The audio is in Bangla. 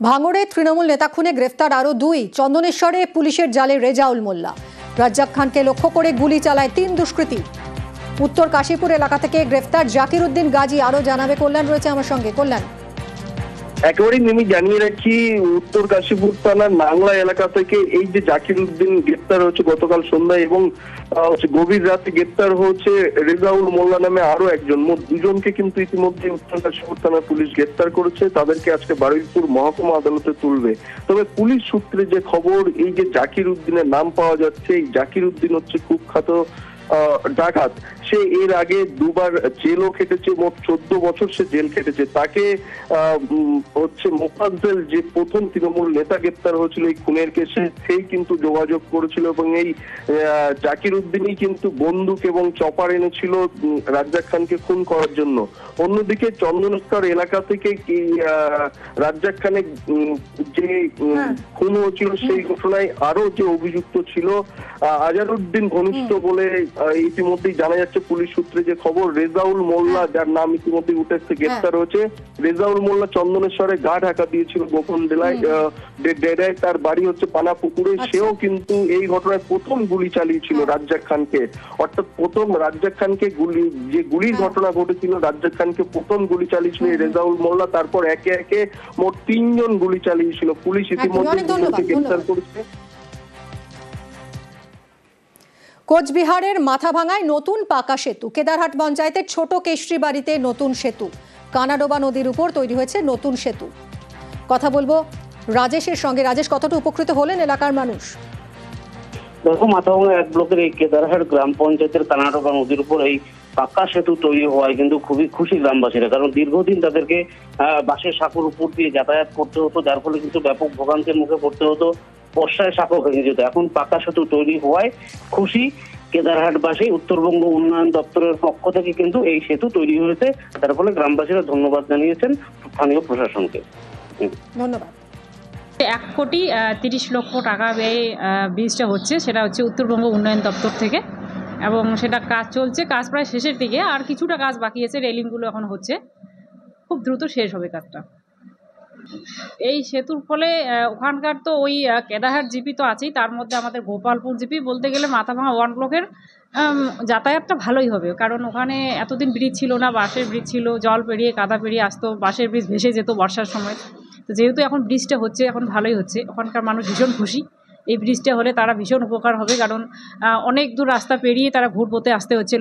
ভাঙড়ে তৃণমূল নেতা খুনে গ্রেফতার আরও দুই। চন্দনেশ্বরে পুলিশের জালে রেজাউল মোল্লা। রাজ্জাক খানকে লক্ষ্য করে গুলি চালায় 3 দুষ্কৃতী। উত্তর কাশীপুর এলাকা থেকে গ্রেফতার জাকির উদ্দিন গাজী। আরও জানাবে কল্যাণ, রয়েছে আমার সঙ্গে। কল্যাণ, একেবারেই আমি জানিয়ে রাখি, উত্তর কাশীপুর থানার নাংলা এলাকা থেকে এই যে জাকির উদ্দিন গ্রেপ্তার হচ্ছে গতকাল সন্ধ্যায়, এবং গভীর রাতে গ্রেপ্তার হচ্ছে রেজাউল মোল্লা নামে আরো একজন। মোট দুজনকে কিন্তু ইতিমধ্যে উত্তর কাশীপুর থানার পুলিশ গ্রেপ্তার করেছে। তাদেরকে আজকে বারুইপুর মহকুমা আদালতে তুলবে। তবে পুলিশ সূত্রে যে খবর, এই যে জাকির উদ্দিনের নাম পাওয়া যাচ্ছে, এই জাকির উদ্দিন হচ্ছে কুখ্যাত ডাকাত। সে এর আগে 2বার জেলও খেটেছে, মোট 14 বছর সে জেল খেটেছে। তাকে হচ্ছে মোফাজ্জল, যে প্রথম তৃণমূল নেতা গ্রেপ্তার হয়েছিল এই খুনের কেসে, সেই কিন্তু যোগাযোগ করেছিল, এবং এই জাকির উদ্দিনই কিন্তু বন্দুক এবং চপার এনেছিল রাজ্জাক খানকে খুন করার জন্য। অন্যদিকে চন্দনেশ্বর এলাকা থেকে রাজ্জাক খানের যে খুন হয়েছিল, সেই ঘটনায় আরো যে অভিযুক্ত ছিল আজারউদ্দিন ঘনিষ্ঠ বলে ইতিমধ্যেই জানা যাচ্ছে পুলিশ সূত্রে যে খবর। রেজাউল মোল্লা, যার নাম ইতিমধ্যে উঠে এসে গ্রেপ্তার হয়েছে। রেজাউল মোল্লা চন্দনেশ্বরে গা ঢাকা দিয়েছিল গোপন ডেরায়। তার বাড়ি হচ্ছে পানাপুকুরে। সেও কিন্তু এই ঘটনায় প্রথম গুলি চালিয়েছিল রাজ্জাক খানকে। অর্থাৎ প্রথম রাজ্জাক খানকে যে গুলির ঘটনা ঘটেছিল, রাজ্জাক খানকে প্রথম গুলি চালিয়েছিল রেজাউল মোল্লা। তারপর একে একে মোট 3 জন গুলি চালিয়েছিল। পুলিশ ইতিমধ্যে গ্রেপ্তার করেছে। কোচবিহারের মাথাভাঙায় নতুন পাকা সেতু। কেদারহাট পঞ্চায়েতের ছোট কেশরি বাড়িতে নতুন সেতু। কানাডোবা নদীর উপর তৈরি হয়েছে নতুন সেতু। কথা বলবো রাজেশের সঙ্গে। রাজেশ, কতটা উপকৃত হলেন এলাকার মানুষ? দেখো, মাথাভাঙা 1 ব্লকের এই কেদারহাট গ্রাম পঞ্চায়েতের কানাডোবা নদীর উপর এই পাকা সেতু তৈরি হওয়ায় কিন্তু খুবই খুশি গ্রামবাসীরা। কারণ দীর্ঘদিন তাদেরকে বাঁশের সাঁকোর উপর দিয়ে যাতায়াত করতে হতো, যার ফলে কিন্তু ব্যাপক ভোগান্তির মুখে পড়তে হতো। বর্ষায় সাঁকো ভেঙে যেত। এখন পাকা সেতু তৈরি হওয়ায় খুশি কেদারহাটবাসী। উত্তরবঙ্গ উন্নয়ন দপ্তরের পক্ষ থেকে কিন্তু এই সেতু তৈরি হয়েছে, তার ফলে গ্রামবাসীরা ধন্যবাদ জানিয়েছেন স্থানীয় প্রশাসনকে। ধন্যবাদ। 1,30,00,000 টাকা ব্যয়ে ব্রিজটা হচ্ছে, সেটা হচ্ছে উত্তরবঙ্গ উন্নয়ন দপ্তর থেকে, এবং সেটা কাজ চলছে। কাজ প্রায় শেষের দিকে, আর কিছুটা কাজ বাকি আছে। রেলিংগুলো এখন হচ্ছে, খুব দ্রুত শেষ হবে কাজটা। এই সেতুর ফলে ওখানকার তো ওই কেদারহাট জিপি তো আছেই, তার মধ্যে আমাদের গোপালপুর জিপি, বলতে গেলে মাথাভাঙা 1 ব্লকের যাতায়াতটা ভালোই হবে। কারণ ওখানে এতদিন ব্রিজ ছিল না, বাঁশের ব্রিজ ছিল, জল পেরিয়ে কাদা পেরিয়ে আসতো, বাঁশের ব্রিজ ভেসে যেত বর্ষার সময়। তো যেহেতু এখন ব্রিজটা হচ্ছে, এখন ভালোই হচ্ছে, ওখানকার মানুষ ভীষণ খুশি। এই ব্রিজটা হলে তারা ভীষণ উপকার হবে, কারণ অনেক দূর রাস্তা পেরিয়ে তারা ভোট আসতে হচ্ছে।